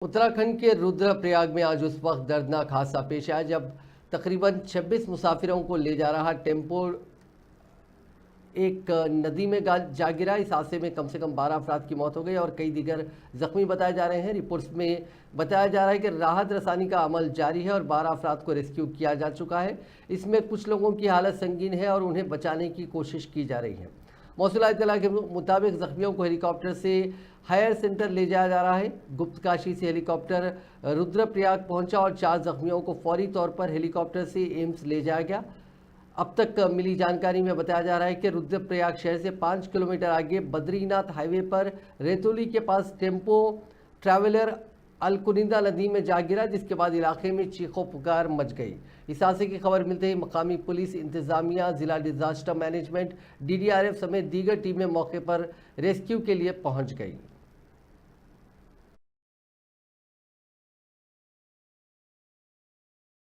उत्तराखंड के रुद्रप्रयाग में आज उस वक्त दर्दनाक हादसा पेश आया जब तकरीबन 26 मुसाफिरों को ले जा रहा टेम्पो एक नदी में जा गिरा। इस हादसे में कम से कम 12 अफराद की मौत हो गई और कई दीगर जख्मी बताए जा रहे हैं। रिपोर्ट्स में बताया जा रहा है कि राहत रसानी का अमल जारी है और 12 अफराद को रेस्क्यू किया जा चुका है। इसमें कुछ लोगों की हालत संगीन है और उन्हें बचाने की कोशिश की जा रही है। मौसूला इत्तला के मुताबिक जख्मियों को हेलीकॉप्टर से हायर सेंटर ले जाया जा रहा है। गुप्तकाशी से हेलीकॉप्टर रुद्रप्रयाग पहुंचा और 4 जख्मियों को फौरी तौर पर हेलीकॉप्टर से एम्स ले जाया गया। अब तक मिली जानकारी में बताया जा रहा है कि रुद्रप्रयाग शहर से 5 किलोमीटर आगे बद्रीनाथ हाईवे पर रेतोली के पास टेम्पो ट्रैवलर अलकुनिंदा नदी में जा गिरा, जिसके बाद इलाके में चीखों पुकार मच गई। इस हादसे की खबर मिलते ही मकामी पुलिस इंतजामिया, जिला डिजास्टर मैनेजमेंट, DDRF समेत दीगर टीमें मौके पर रेस्क्यू के लिए पहुंच गई।